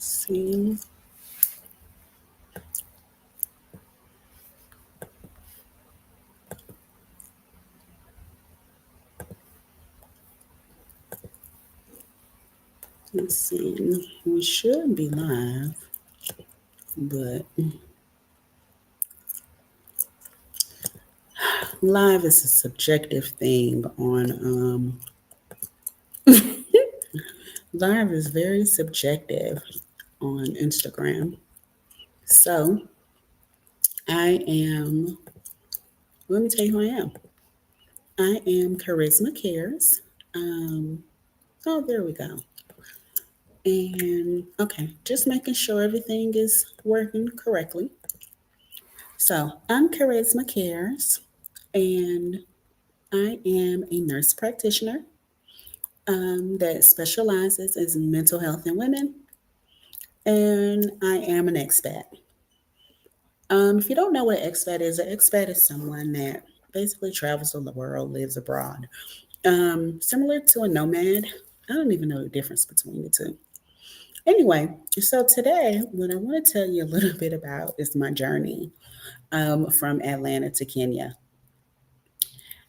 See, let's see. We should be live, but live is a subjective thing on live is very subjective on Instagram. So I am let me tell you who I am. I am Charisma Cares. Um oh there we go. And okay, just making sure everything is working correctly. So I'm Charisma Cares and I am a nurse practitioner that specializes in mental health in women, and I am an expat. If you don't know what an expat is, an expat is someone that basically travels on the world, lives abroad. Similar to a nomad. I don't even know the difference between the two. Anyway, so today, what I want to tell you a little bit about is my journey from Atlanta to Kenya.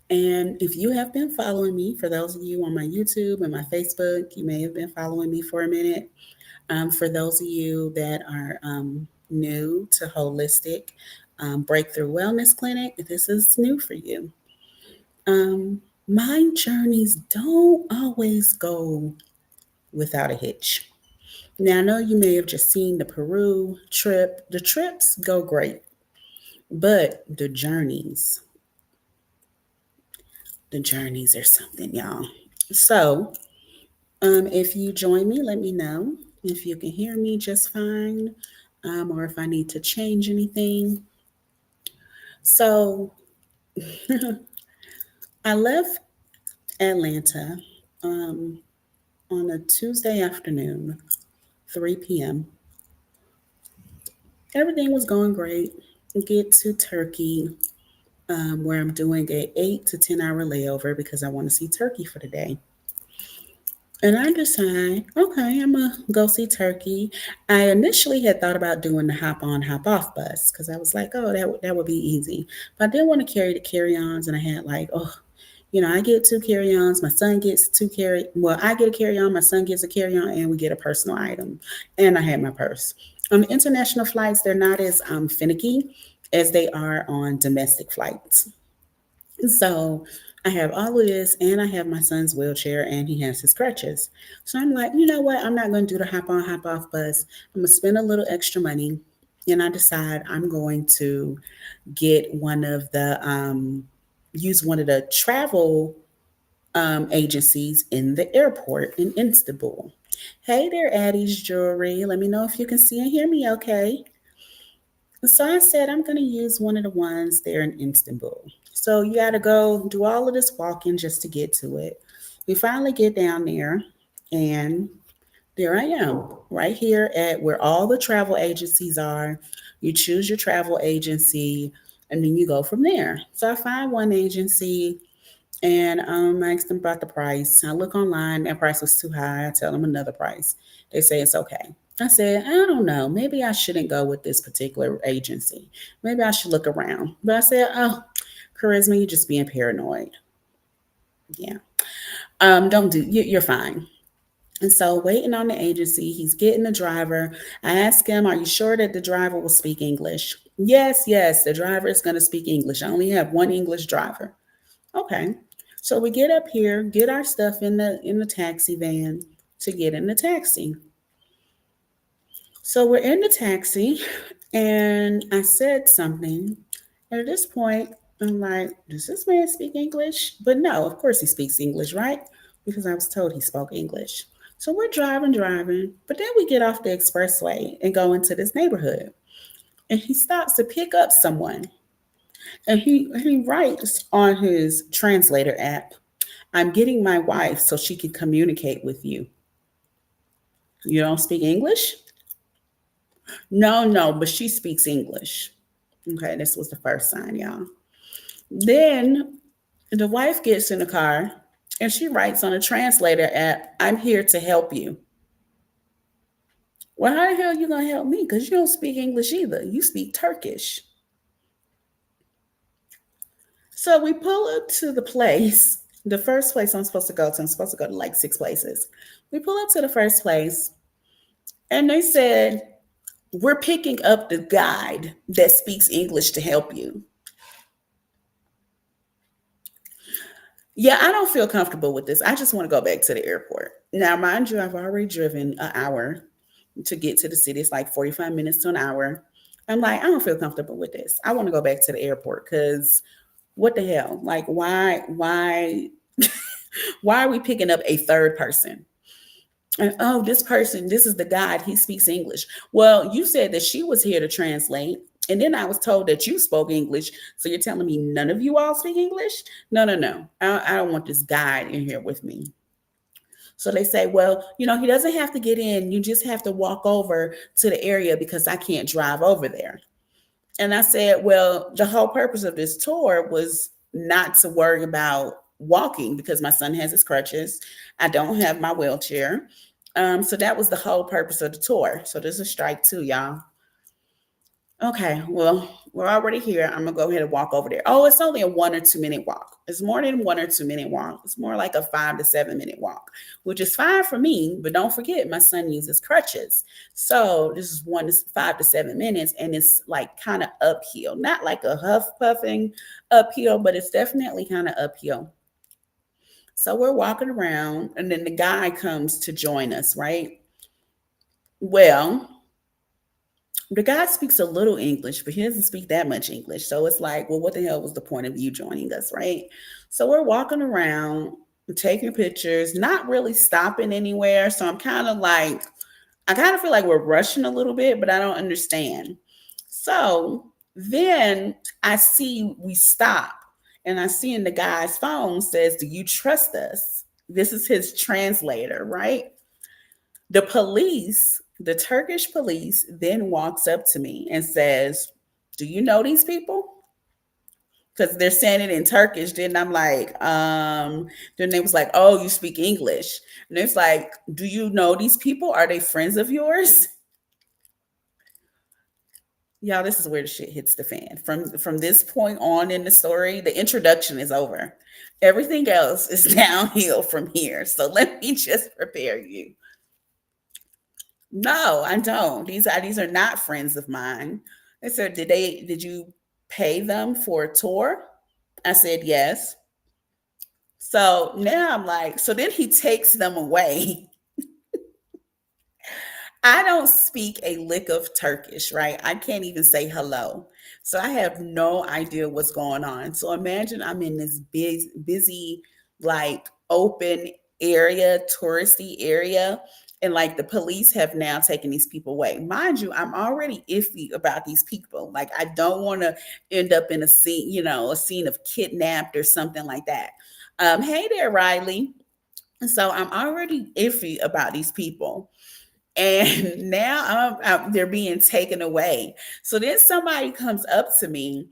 And if you have been following me, for those of you on my YouTube and my Facebook, you may have been following me for a minute. For those of you that are new to Holistic Breakthrough Wellness Clinic, this is new for you. Um, my journeys don't always go without a hitch. Now, I know you may have just seen the Peru trip. The trips go great, but the journeys are something, y'all. So, if you join me, let me know if you can hear me just fine, or if I need to change anything. So, I left Atlanta um, on a Tuesday afternoon, 3 p.m. Everything was going great. Get to Turkey, where I'm doing a 8 to 10 hour layover because I want to see Turkey for the day. And I decide, okay, I'm gonna go see Turkey. I initially had thought about doing the hop on, hop off bus because I was like, oh, that would be easy. But I didn't want to carry the carry-ons, and I had like, oh, I get two carry-ons. My son gets two carry. Well, I get a carry-on. My son gets a carry-on, and we get a personal item. And I had my purse. On international flights, they're not as finicky as they are on domestic flights. So I have all of this, and I have my son's wheelchair, and he has his crutches. So I'm like, you know what? I'm not going to do the hop on, hop off bus. I'm going to spend a little extra money, and I decide I'm going to get use one of the travel agencies in the airport in Istanbul. Hey there, Addie's Jewelry. Let me know if you can see and hear me okay. So I said I'm going to use one of the ones there in Istanbul. So you got to go do all of this walking just to get to it. We finally get down there, and there I am, right here at where all the travel agencies are. You choose your travel agency, and then you go from there. So I find one agency, and I asked them about the price. I look online, that price was too high. I tell them another price. They say it's okay. I said, I don't know. Maybe I shouldn't go with this particular agency. Maybe I should look around. But I said, oh, Charisma, you're just being paranoid. Yeah. Don't do, you're fine. And so, waiting on the agency, he's getting the driver. I asked him, are you sure that the driver will speak English? Yes, yes, the driver is going to speak English. I only have one English driver. Okay. So we get up here, get our stuff in the taxi van to get in the taxi. So we're in the taxi, and I said something. And at this point, I'm like, does this man speak English? But no, of course he speaks English, right? Because I was told he spoke English. So we're driving, but then we get off the expressway and go into this neighborhood. And he stops to pick up someone. And he writes on his translator app, I'm getting my wife so she can communicate with you. You don't speak English? No, no, but she speaks English. Okay, this was the first sign, y'all. Then the wife gets in the car and she writes on a translator app, I'm here to help you. Well, how the hell you gonna help me? Because you don't speak English either. You speak Turkish. So we pull up to the place, the first place I'm supposed to go to. I'm supposed to go to like 6 places. We pull up to the first place, and they said, we're picking up the guide that speaks English to help you. Yeah, I don't feel comfortable with this. I just want to go back to the airport. Now, mind you, I've already driven an hour to get to the city. It's like 45 minutes to an hour. I'm like, I don't feel comfortable with this. I want to go back to the airport because what the hell? Like, why are we picking up a third person? And oh, this person, this is the guide. He speaks English. Well, you said that she was here to translate. And then I was told that you spoke English. So you're telling me none of you all speak English? No, no, no. I don't want this guide in here with me. So they say, well, he doesn't have to get in. You just have to walk over to the area because I can't drive over there. And I said, well, the whole purpose of this tour was not to worry about walking because my son has his crutches. I don't have my wheelchair. So that was the whole purpose of the tour. So this is strike two, y'all. Okay, well, we're already here. I'm gonna go ahead and walk over there. Oh, it's only a 1 or 2 minute walk. It's more than 1 or 2 minute walk. It's more like a 5 to 7 minute walk, which is fine for me. But don't forget, my son uses crutches. So this is 5 to 7 minutes, and it's like kind of uphill, not like a huff puffing uphill, but it's definitely kind of uphill. So we're walking around, and then the guy comes to join us, right? Well, the guy speaks a little English, but he doesn't speak that much English. So it's like, well, what the hell was the point of you joining us, right? So we're walking around, taking pictures, not really stopping anywhere. So I'm kind of like, I kind of feel like we're rushing a little bit, but I don't understand. So then I see we stop, and I see in the guy's phone says, do you trust us? This is his translator, right? The Turkish police then walks up to me and says, do you know these people? Because they're saying it in Turkish. Then I'm like, then they was like, oh, you speak English. And it's like, do you know these people? Are they friends of yours? Y'all, this is where the shit hits the fan. From this point on in the story, the introduction is over. Everything else is downhill from here. So let me just prepare you. No, I don't. These are not friends of mine. They said, did you pay them for a tour? I said yes. So now I'm like, so then he takes them away. I don't speak a lick of Turkish, right? I can't even say hello. So I have no idea what's going on. So imagine I'm in this busy, like open area, touristy area, and like the police have now taken these people away. Mind you, I'm already iffy about these people. Like I don't want to end up in a scene, a scene of kidnapped or something like that. Hey there, Riley. So I'm already iffy about these people, and now they're being taken away. So then somebody comes up to me,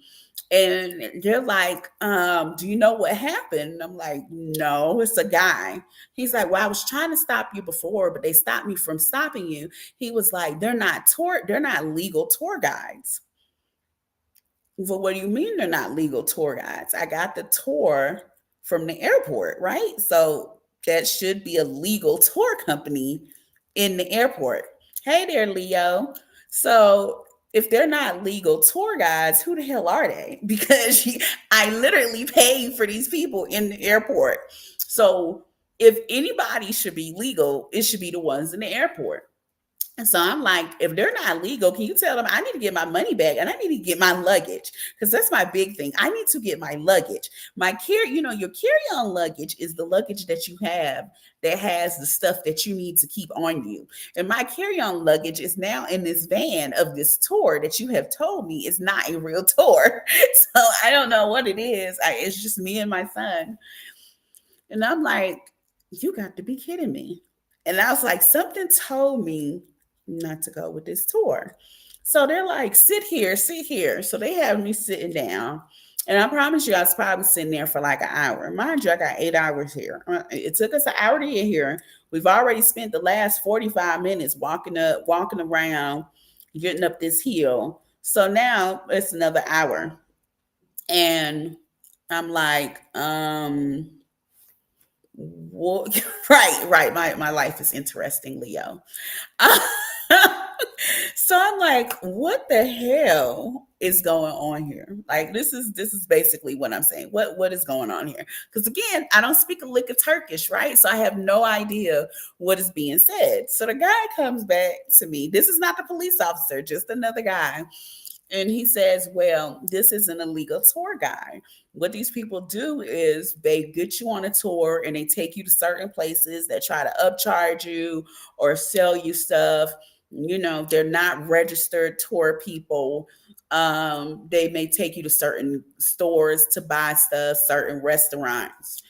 and they're like, do you know what happened? I'm like, no, it's a guy. He's like, well, I was trying to stop you before, but they stopped me from stopping you. He was like, they're not legal tour guides. Well, what do you mean they're not legal tour guides? I got the tour from the airport, right? So that should be a legal tour company in the airport. Hey there, Leo. So if they're not legal tour guides, who the hell are they? Because I literally paid for these people in the airport. So if anybody should be legal, it should be the ones in the airport. And so I'm like, if they're not legal, can you tell them I need to get my money back and I need to get my luggage? Because that's my big thing. I need to get my luggage. Your carry-on luggage is the luggage that you have that has the stuff that you need to keep on you. And my carry-on luggage is now in this van of this tour that you have told me is not a real tour. So I don't know what it is. It's just me and my son. And I'm like, you got to be kidding me. And I was like, something told me not to go with this tour. So they're like, sit here, sit here. So they have me sitting down. And I promise you, I was probably sitting there for like an hour. Mind you, I got 8 hours here. It took us an hour to get here. We've already spent the last 45 minutes walking around, getting up this hill. So now it's another hour. And I'm like, what? Right. My life is interesting, Leo. So I'm like, what the hell is going on here? Like this is basically what I'm saying. What is going on here? Because again, I don't speak a lick of Turkish, right? So I have no idea what is being said. So the guy comes back to me. This is not the police officer, just another guy. And he says, well, this is an illegal tour guide. What these people do is they get you on a tour and they take you to certain places that try to upcharge you or sell you stuff. They're not registered tour people. They may take you to certain stores to buy stuff, certain restaurants.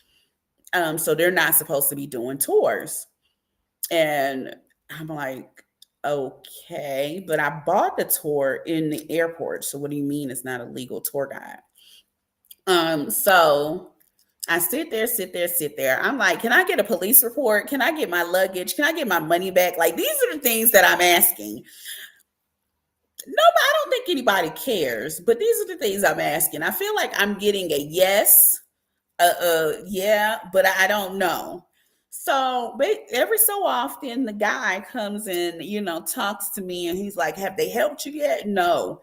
So they're not supposed to be doing tours. And I'm like, okay, but I bought the tour in the airport. So what do you mean it's not a legal tour guide? So I sit there. I'm like, can I get a police report? Can I get my luggage? Can I get my money back? Like, these are the things that I'm asking. No, I don't think anybody cares, but these are the things I'm asking. I feel like I'm getting a yes, yeah, but I don't know. So every so often, the guy comes in, talks to me, and he's like, "Have they helped you yet?" No.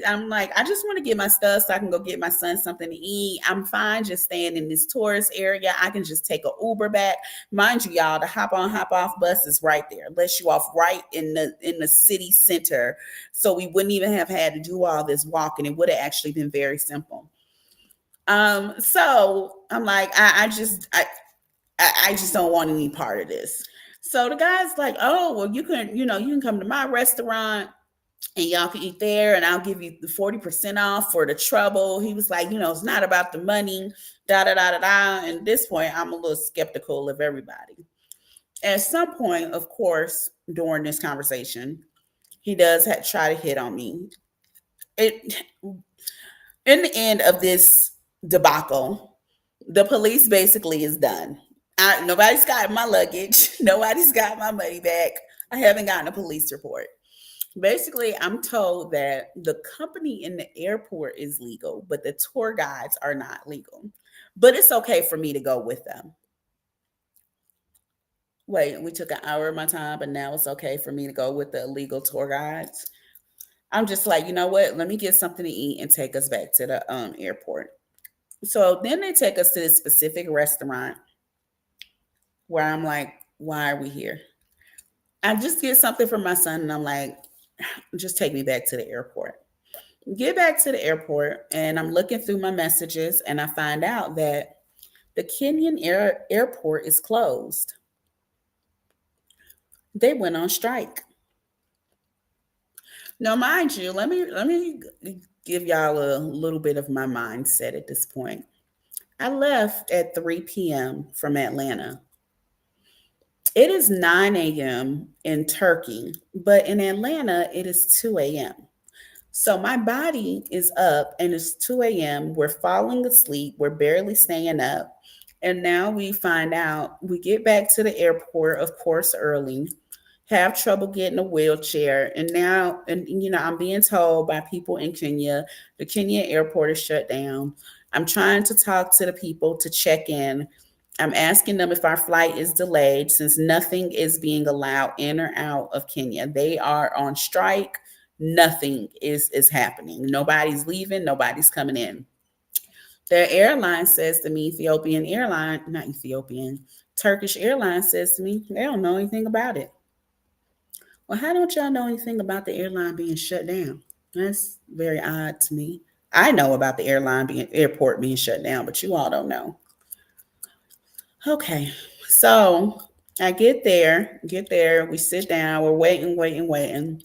I'm like, I just want to get my stuff so I can go get my son something to eat. I'm fine just staying in this tourist area. I can just take a Uber back. Mind you, y'all, the hop on, hop off bus is right there. Lets you off right in the city center. So we wouldn't even have had to do all this walking. It would have actually been very simple. So I'm like, I just don't want any part of this. So the guy's like, oh, well, you can come to my restaurant and y'all can eat there and I'll give you the 40% off for the trouble. He was like, it's not about the money, da da da da da. And at this point, I'm a little skeptical of everybody. At some point, of course, during this conversation, he does try to hit on me. It In the end of this debacle, the police basically is done. Nobody's got my luggage. Nobody's got my money back. I haven't gotten a police report. Basically, I'm told that the company in the airport is legal, but the tour guides are not legal. But it's okay for me to go with them. Wait, we took an hour of my time, but now it's okay for me to go with the illegal tour guides. I'm just like, you know what? Let me get something to eat and take us back to the airport. So then they take us to this specific restaurant where I'm like, why are we here? I just get something for my son and I'm like, just take me back to the airport. Get back to the airport and I'm looking through my messages and I find out that the Kenyan airport is closed. They went on strike. Now, mind you, let me give y'all a little bit of my mindset at this point. I left at 3 p.m. from Atlanta. It is 9 a.m. in Turkey, but in Atlanta, it is 2 a.m. So my body is up and it's 2 a.m. We're falling asleep. We're barely staying up. And now we find out we get back to the airport, of course, early, have trouble getting a wheelchair. And I'm being told by people in Kenya, the Kenya airport is shut down. I'm trying to talk to the people to check in. I'm asking them if our flight is delayed since nothing is being allowed in or out of Kenya. They are on strike. Nothing is happening. Nobody's leaving, nobody's coming in. Their airline says to me, Turkish Airlines says to me, they don't know anything about it. Well, how don't y'all know anything about the airline being shut down? That's very odd to me. I know about the airport being shut down, but you all don't know. Okay, so I get there, we sit down, we're waiting.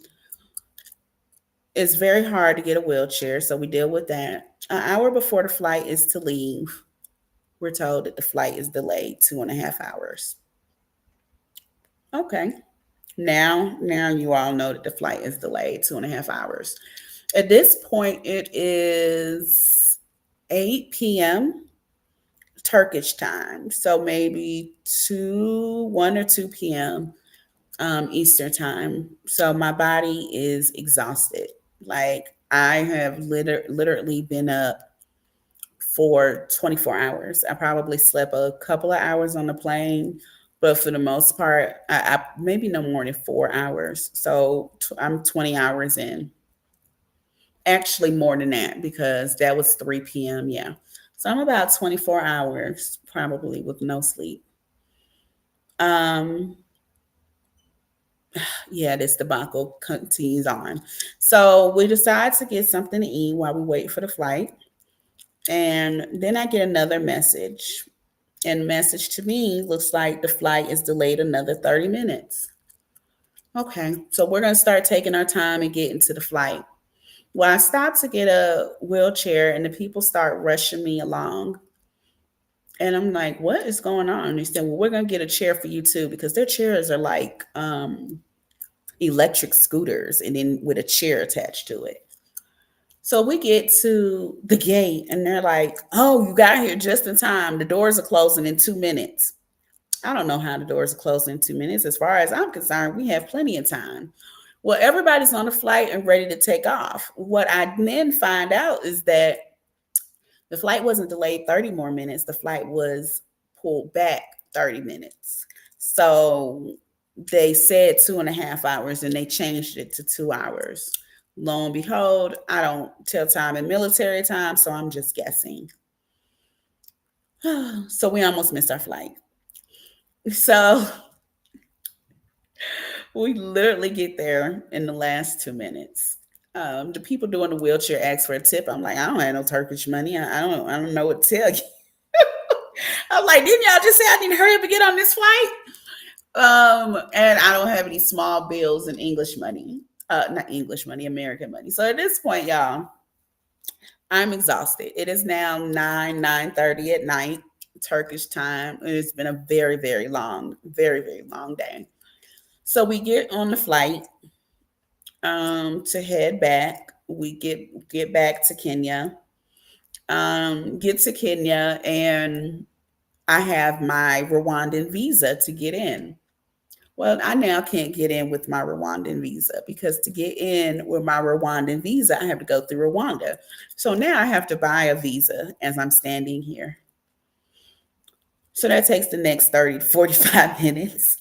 It's very hard to get a wheelchair, so we deal with that. An hour before the flight is to leave, we're told that the flight is delayed 2.5 hours. Okay. Now you all know that the flight is delayed 2.5 hours. At this point, it is 8 p.m. Turkish time. So maybe 1 or 2 p.m. Eastern time. So my body is exhausted. Like I have literally been up for 24 hours. I probably slept a couple of hours on the plane, but for the most part, I maybe no more than 4 hours. So I'm 20 hours in. Actually, more than that because that was 3 p.m. Yeah. So I'm about 24 hours probably with no sleep. Um, yeah, this debacle continues on. So we decide to get something to eat while we wait for the flight. And then I get another message. And the message to me looks like the flight is delayed another 30 minutes. Okay, so we're going to start taking our time and getting to the flight. Well, I stopped to get a wheelchair, and the people start rushing me along. And I'm like, what is going on? And they said, well, we're going to get a chair for you too, because their chairs are like electric scooters and then with a chair attached to it. So we get to the gate and they're like, oh, you got here just in time. The doors are closing in 2 minutes. I don't know how the doors are closing in 2 minutes. As far as I'm concerned, we have plenty of time. Well, everybody's on the flight and ready to take off. What I then find out is that the flight wasn't delayed 30 more minutes. The flight was pulled back 30 minutes. So they said 2.5 hours and they changed it to 2 hours. Lo and behold, I don't tell time in military time, so I'm just guessing. So we almost missed our flight. So we literally get there in the last 2 minutes. The people doing the wheelchair ask for a tip. I'm like, I don't have no Turkish money. I don't know what to tell you. I'm like, didn't y'all just say I need to hurry up and get on this flight? And I don't have any small bills in English money. Not English money, American money. So at this point, y'all, I'm exhausted. It is now 9:30 at night, Turkish time. It's been a very, very, very long day. So we get on the flight to head back. We get back to Kenya. Get to Kenya, and I have my Rwandan visa to get in. Well, I now can't get in with my Rwandan visa because to get in with my Rwandan visa, I have to go through Rwanda. So now I have to buy a visa as I'm standing here. So that takes the next 30 to 45 minutes.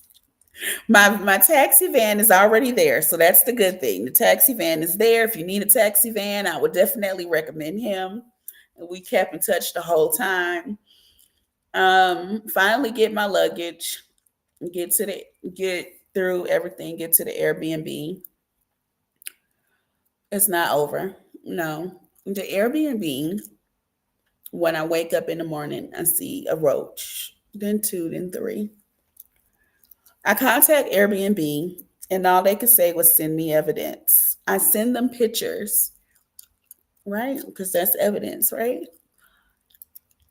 My taxi van is already there, so that's the good thing. The taxi van is there. If you need a taxi van, I would definitely recommend him. And we kept in touch the whole time. Finally get my luggage, get through everything, get to the Airbnb. It's not over. No. The Airbnb, when I wake up in the morning, I see a roach, then two, then three. I contact Airbnb and all they could say was send me evidence. I send them pictures, right? Because that's evidence, right?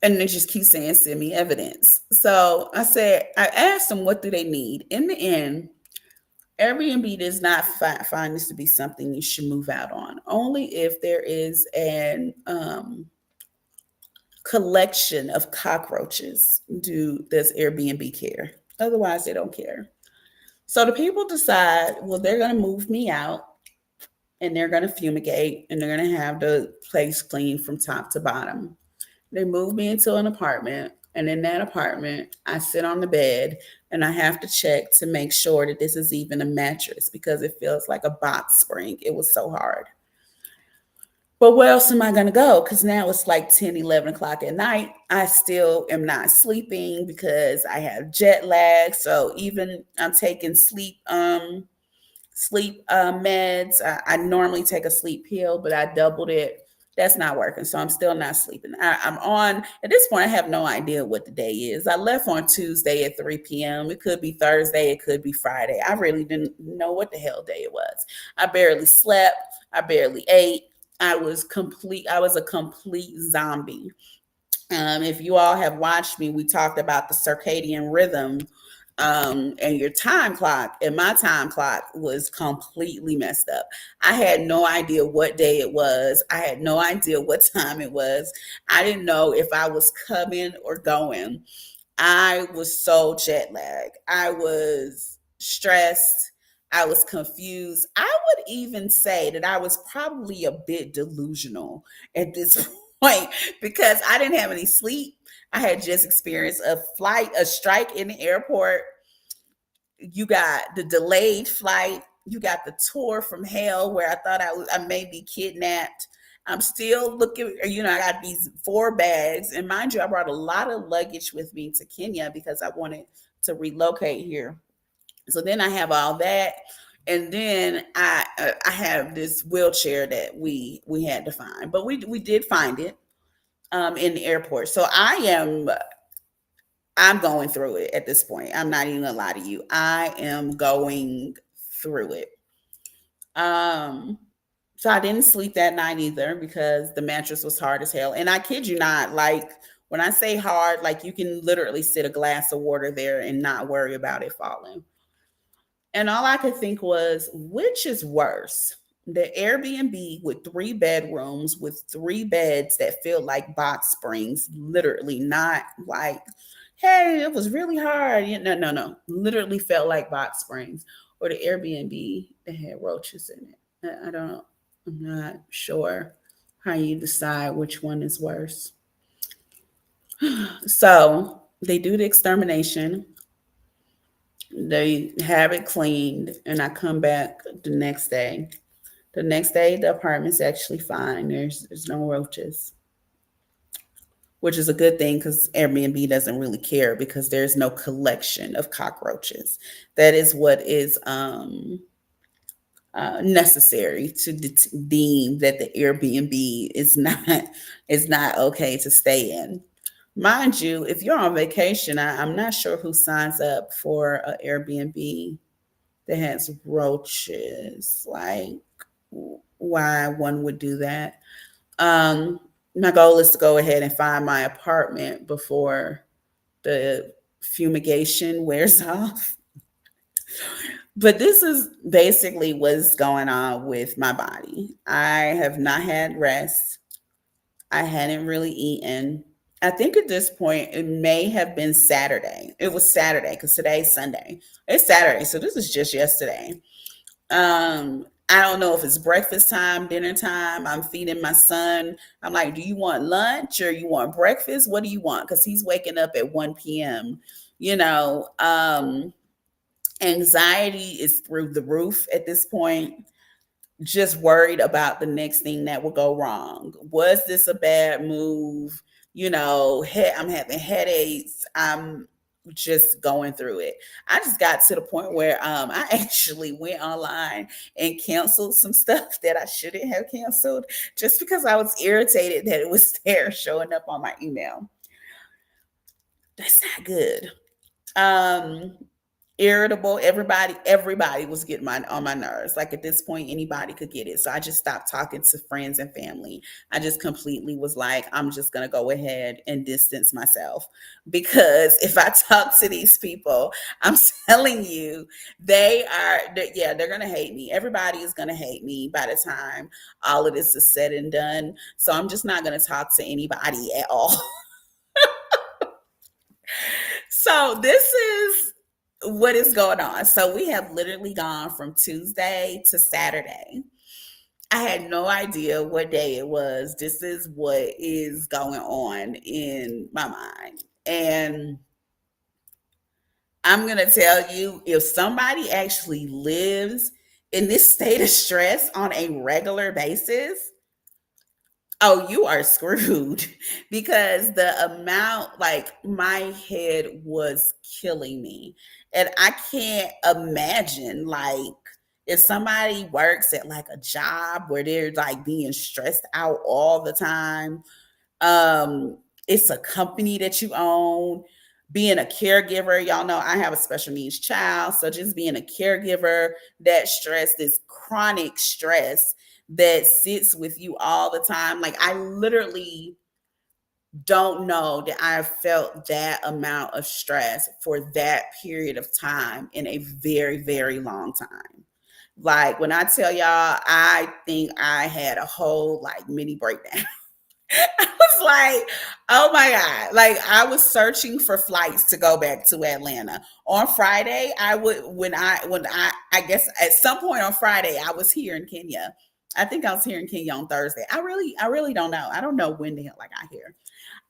And they just keep saying send me evidence. So I asked them what do they need. In the end, Airbnb does not find this to be something you should move out on. Only if there is an collection of cockroaches does Airbnb care. Otherwise, they don't care. So the people decide, well, they're going to move me out and they're going to fumigate and they're going to have the place clean from top to bottom. They move me into an apartment, and in that apartment, I sit on the bed and I have to check to make sure that this is even a mattress because it feels like a box spring. It was so hard. But where else am I going to go? Because now it's like 10, 11 o'clock at night. I still am not sleeping because I have jet lag. So even I'm taking sleep meds. I normally take a sleep pill, but I doubled it. That's not working. So I'm still not sleeping. I'm on, at this point, I have no idea what the day is. I left on Tuesday at 3 p.m. It could be Thursday. It could be Friday. I really didn't know what the hell day it was. I barely slept. I barely ate. I was complete. I was a complete zombie. If you all have watched me, we talked about the circadian rhythm And your time clock and my time clock was completely messed up. I had no idea what day it was. I had no idea what time it was. I didn't know if I was coming or going. I was so jet lagged. I was stressed. I was confused. I would even say that I was probably a bit delusional at this point because I didn't have any sleep. I had just experienced a strike in the airport. You got the delayed flight. You got the tour from hell where I thought I may be kidnapped. I'm still looking, I got these 4 bags. And mind you, I brought a lot of luggage with me to Kenya because I wanted to relocate here. So then I have all that. And then I have this wheelchair that we had to find, but we did find it in the airport. So I'm going through it at this point. I'm not even gonna lie to you. I am going through it. Um, so I didn't sleep that night either because the mattress was hard as hell. And I kid you not, like when I say hard, like you can literally sit a glass of water there and not worry about it falling. And all I could think was, which is worse? The Airbnb with 3 bedrooms with 3 beds that feel like box springs, literally, not like, hey, it was really hard. No, no, no. Literally felt like box springs. Or the Airbnb that had roaches in it. I don't know. I'm not sure how you decide which one is worse. So they do the extermination. They have it cleaned, and I come back the next day. The next day, the apartment's actually fine. There's no roaches, which is a good thing because Airbnb doesn't really care because there's no collection of cockroaches. That is what is necessary to deem that the Airbnb is not okay to stay in. Mind you, if you're on vacation, I'm not sure who signs up for an Airbnb that has roaches. Like, why one would do that. Um, my goal is to go ahead and find my apartment before the fumigation wears off. But this is basically what's going on with my body. I have not had rest. I hadn't really eaten. I think at this point it may have been Saturday. It was Saturday because today's Sunday. It's Saturday, so this is just yesterday. I don't know if it's breakfast time, dinner time. I'm feeding my son. I'm like, do you want lunch or you want breakfast? What do you want? Because he's waking up at 1 p.m. You know, anxiety is through the roof at this point. Just worried about the next thing that will go wrong. Was this a bad move? I'm having headaches. I'm just going through it. I just got to the point where I actually went online and canceled some stuff that I shouldn't have canceled just because I was irritated that it was there showing up on my email. That's not good. Um, Irritable. Everybody was getting on my nerves. Like at this point, anybody could get it. So I just stopped talking to friends and family. I just completely was like, I'm just gonna go ahead and distance myself because if I talk to these people, I'm telling you, they're gonna hate me. Everybody is gonna hate me by the time all of this is said and done. So I'm just not gonna talk to anybody at all. So this is what is going on. So we have literally gone from Tuesday to Saturday. I had no idea what day it was. This is what is going on in my mind. And I'm going to tell you, if somebody actually lives in this state of stress on a regular basis, oh, you are screwed because the amount, like, my head was killing me. And I can't imagine, like, if somebody works at like a job where they're like being stressed out all the time, it's a company that you own, being a caregiver. Y'all know I have a special needs child. So just being a caregiver, that stress, this chronic stress that sits with you all the time. Like I literally don't know that I felt that amount of stress for that period of time in a very, very long time. Like when I tell y'all, I think I had a whole like mini breakdown. I was like, oh my God. Like I was searching for flights to go back to Atlanta. On Friday, I would I guess at some point on Friday, I was here in Kenya. I think I was here in Kenya on Thursday. I really don't know. I don't know when the hell I got here.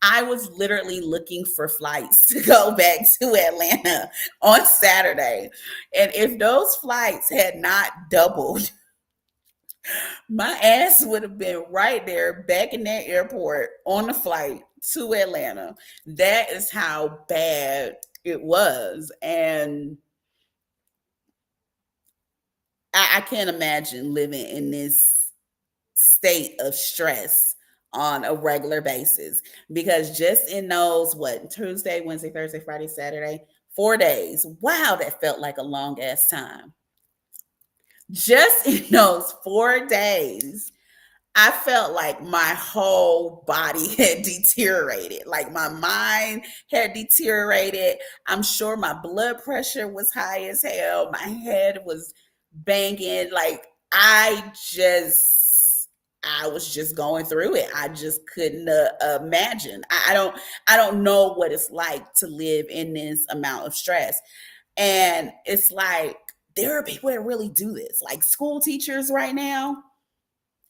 I was literally looking for flights to go back to Atlanta on Saturday. And if those flights had not doubled, my ass would have been right there back in that airport on the flight to Atlanta. That is how bad it was. And I can't imagine living in this state of stress on a regular basis because just in those, what, Tuesday, Wednesday, Thursday, Friday, Saturday, 4 days. Wow, that felt like a long ass time. Just in those 4 days, I felt like my whole body had deteriorated. Like my mind had deteriorated. I'm sure my blood pressure was high as hell. My head was banging. Like I was just going through it. I just couldn't imagine. I don't know what it's like to live in this amount of stress. And it's like there are people that really do this. Like school teachers right now,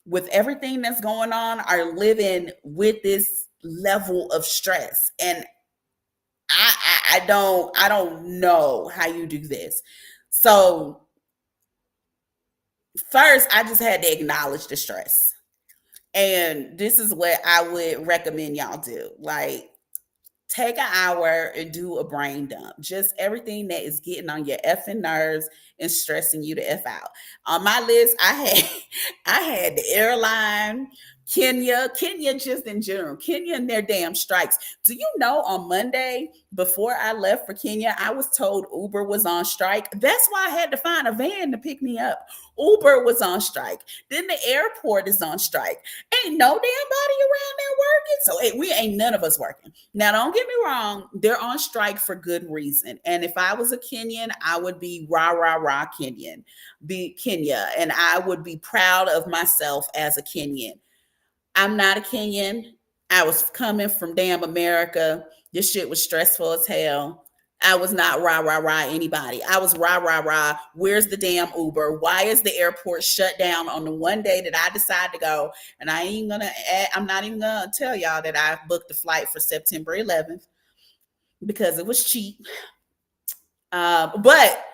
with everything that's going on, are living with this level of stress. And I don't know how you do this. So first I just had to acknowledge the stress. And this is what I would recommend y'all do. Like take an hour and do a brain dump. Just everything that is getting on your effing nerves and stressing you to F out. On my list, I had the airline, Kenya just in general, Kenya and their damn strikes. Do you know on Monday before I left for Kenya, I was told Uber was on strike. That's why I had to find a van to pick me up. Uber was on strike. Then the airport is on strike. Ain't no damn body around there working. So we ain't none of us working. Now, don't get me wrong, they're on strike for good reason. And if I was a Kenyan, I would be rah, rah, rah Kenyan, be Kenya. And I would be proud of myself as a Kenyan. I'm not a Kenyan. I was coming from damn America. This shit was stressful as hell. I was not rah, rah, rah anybody. I was rah, rah, rah. Where's the damn Uber? Why is the airport shut down on the one day that I decide to go? And I'm not even gonna tell y'all that I booked the flight for September 11th because it was cheap. But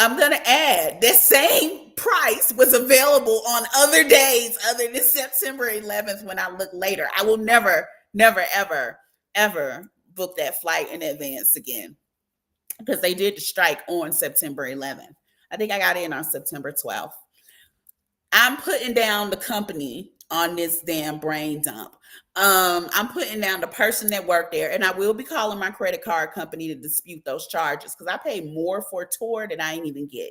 I'm going to add that same price was available on other days other than September 11th when I look later. I will never, never, ever, ever book that flight in advance again because they did the strike on September 11th. I think I got in on September 12th. I'm putting down the company on this damn brain dump. I'm putting down the person that worked there, and I will be calling my credit card company to dispute those charges because I paid more for a tour than I ain't even get.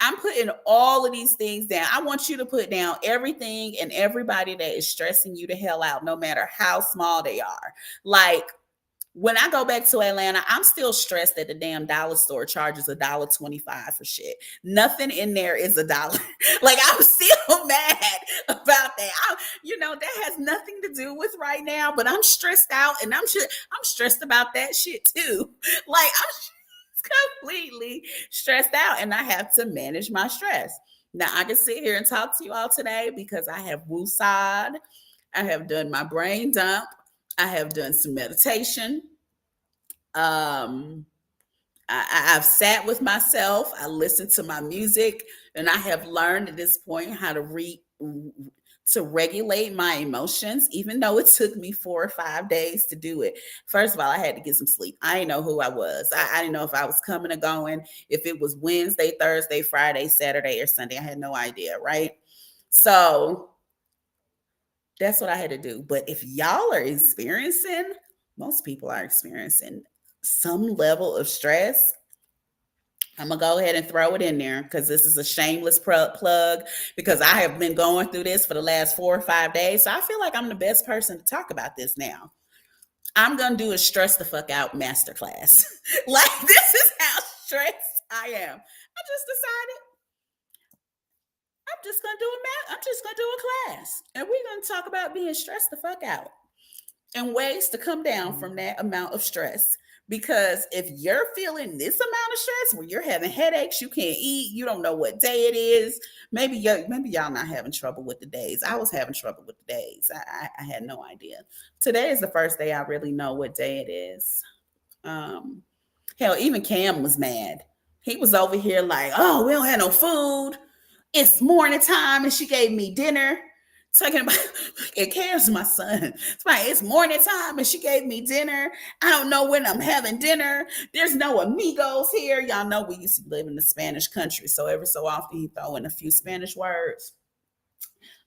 I'm putting all of these things down. I want you to put down everything and everybody that is stressing you the hell out, no matter how small they are. Like when I go back to Atlanta, I'm still stressed that the damn dollar store charges $1.25 for shit. Nothing in there is $1. Like I'm still mad about that. That has nothing to do with right now, but I'm stressed out and I'm stressed about that shit too. Like I'm completely stressed out and I have to manage my stress. Now I can sit here and talk to you all today because I have woosad. I have done my brain dump. I have done some meditation. Um, I've sat with myself. I listened to my music, and I have learned at this point how to regulate my emotions, even though it took me 4 or 5 days to do it. First of all, I had to get some sleep. I didn't know who I was. I didn't know if I was coming or going, if it was Wednesday, Thursday, Friday, Saturday, or Sunday. I had no idea, right? So that's what I had to do. But if y'all are experiencing, most people are experiencing some level of stress, I'm gonna go ahead and throw it in there because this is a shameless plug because I have been going through this for the last 4 or 5 days. So I feel like I'm the best person to talk about this now. I'm gonna do a stress the fuck out masterclass. Like this is how stressed I am. I just decided I'm just gonna do a class, and we're gonna talk about being stressed the fuck out and ways to come down from that amount of stress. Because if you're feeling this amount of stress where you're having headaches, you can't eat, you don't know what day it is. Maybe y'all not having trouble with the days. I was having trouble with the days. I had no idea. Today is the first day I really know what day it is. Um, Hell, even Cam was mad. He was over here like, "Oh, we don't have no food. It's morning time, and she gave me dinner." Talking about it cares my son. It's morning time and she gave me dinner. I don't know when I'm having dinner. There's no amigos here. Y'all know we used to live in the Spanish country, so every so often he throw in a few Spanish words.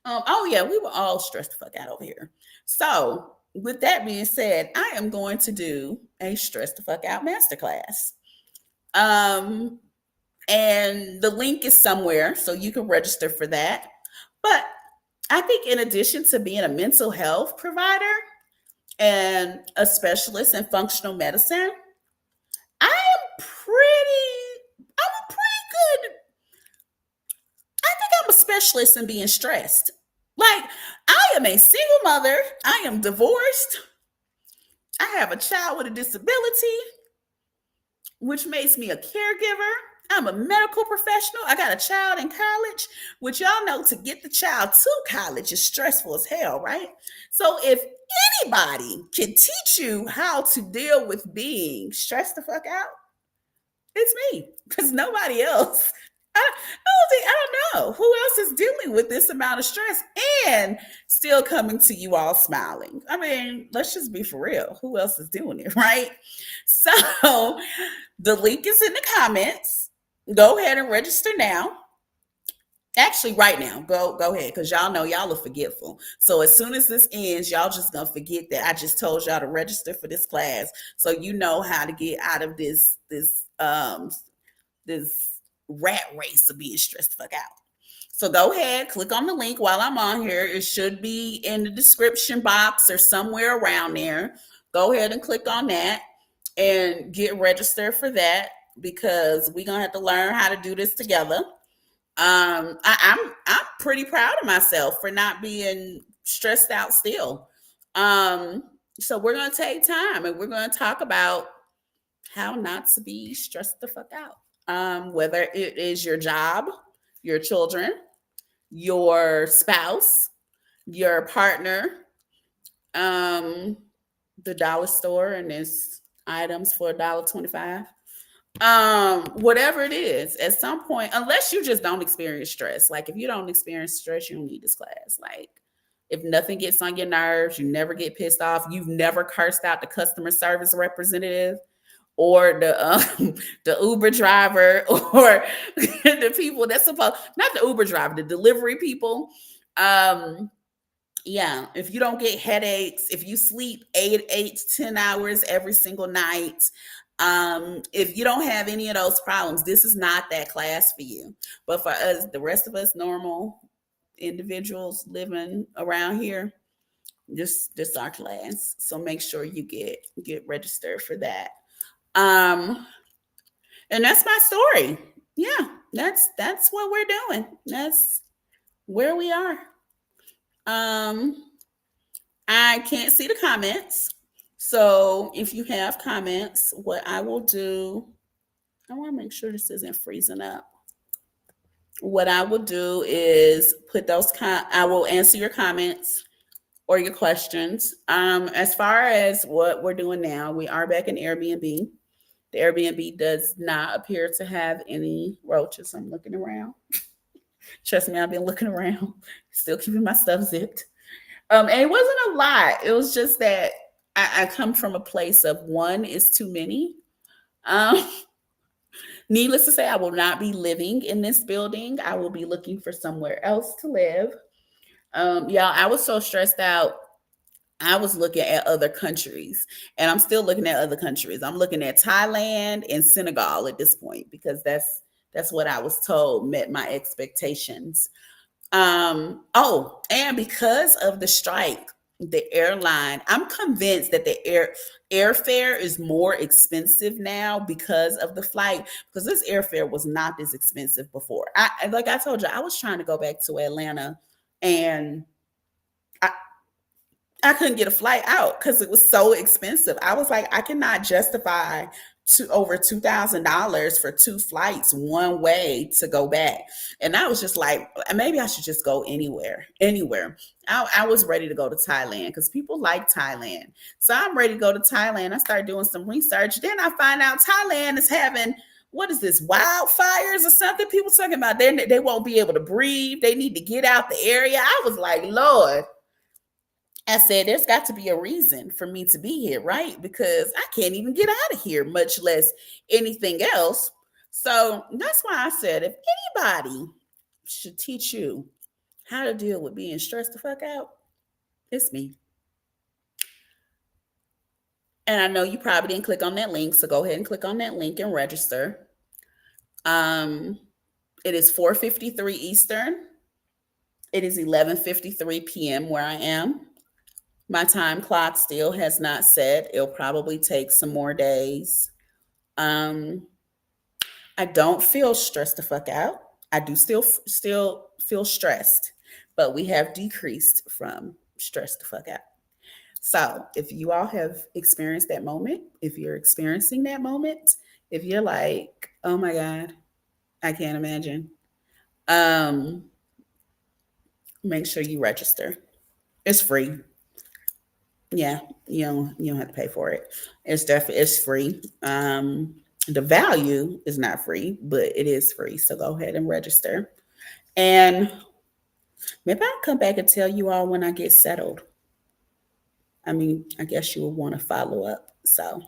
Oh yeah, we were all stressed the fuck out over here. So with that being said, I am going to do a stress the fuck out masterclass. Um, and the link is somewhere, so you can register for that. But I think in addition to being a mental health provider and a specialist in functional medicine, I am I'm a pretty good, I think I'm a specialist in being stressed. Like, I am a single mother, I am divorced, I have a child with a disability, which makes me a caregiver. I'm a medical professional. I got a child in college, which y'all know to get the child to college is stressful as hell, right? So if anybody can teach you how to deal with being stressed the fuck out, it's me, because nobody else. I don't know who else is dealing with this amount of stress and still coming to you all smiling. I mean, let's just be for real. Who else is doing it, right? So the link is in the comments. Go ahead and register now. Actually, right now, go ahead, because y'all know y'all are forgetful. So as soon as this ends, y'all just gonna forget that I just told y'all to register for this class, so you know how to get out of this rat race of being stressed the fuck out. So go ahead, click on the link while I'm on here. It should be in the description box or somewhere around there. Go ahead and click on that and get registered for that, because we're gonna have to learn how to do this together. I'm pretty proud of myself for not being stressed out still. Um, so we're gonna take time and we're gonna talk about how not to be stressed the fuck out. Whether it is your job, your children, your spouse, your partner, um, the dollar store and its items for $1.25. Whatever it is, at some point, unless you just don't experience stress. Like if you don't experience stress, you don't need this class. Like if nothing gets on your nerves, you never get pissed off, you've never cursed out the customer service representative or the Uber driver or the people that's supposed, not the Uber driver, the delivery people. Um, yeah, if you don't get headaches, if you sleep 8 to 10 hours every single night, if you don't have any of those problems, this is not that class for you. But for us, the rest of us normal individuals living around here, this our class. So make sure you get registered for that. Um, and that's my story. Yeah, that's what we're doing. That's where we are. Um, I can't see the comments. So if you have comments, what I will do, I want to make sure this isn't freezing up. What I will do is put those, I will answer your comments or your questions. As far as what we're doing now, we are back in Airbnb. The Airbnb does not appear to have any roaches. I'm looking around. Trust me, I've been looking around, still keeping my stuff zipped. And it wasn't a lot. It was just that I come from a place of one is too many. Um, Needless to say, I will not be living in this building. I will be looking for somewhere else to live. Y'all, I was so stressed out. I was looking at other countries, and I'm still looking at other countries. I'm looking at Thailand and Senegal at this point, because that's what I was told met my expectations. Oh, and because of the strike, the airline, I'm convinced that the airfare is more expensive now because of the flight, because this airfare was not this expensive before. Like I told you, I was trying to go back to Atlanta, and I, I couldn't get a flight out because it was so expensive. I was like, I cannot justify to over $2,000 for two flights one way to go back. And I was just like, maybe I should just go anywhere. I was ready to go to Thailand because people like Thailand. So I'm ready to go to Thailand. I started doing some research. Then I find out Thailand is having, what is this, wildfires or something? People talking about they won't be able to breathe. They need to get out the area. I was like, Lord, I said, there's got to be a reason for me to be here, right? Because I can't even get out of here, much less anything else. So that's why I said, if anybody should teach you how to deal with being stressed the fuck out, it's me. And I know you probably didn't click on that link, so go ahead and click on that link and register. Um, it is 4:53 Eastern. It is 11:53 p.m. where I am. My time clock still has not set. It'll probably take some more days. Um, I don't feel stressed the fuck out. I do still feel stressed, but we have decreased from stressed the fuck out. So if you all have experienced that moment, if you're experiencing that moment, if you're like, oh my God, I can't imagine, um, make sure you register. It's free. Yeah, you don't have to pay for it. It's free. The value is not free, but it is free. So go ahead and register. And maybe I'll come back and tell you all when I get settled. I mean, I guess you will want to follow up. So,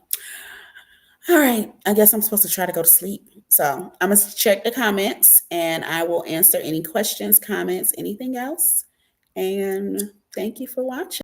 all right. I guess I'm supposed to try to go to sleep. So I'm gonna check the comments and I will answer any questions, comments, anything else. And thank you for watching.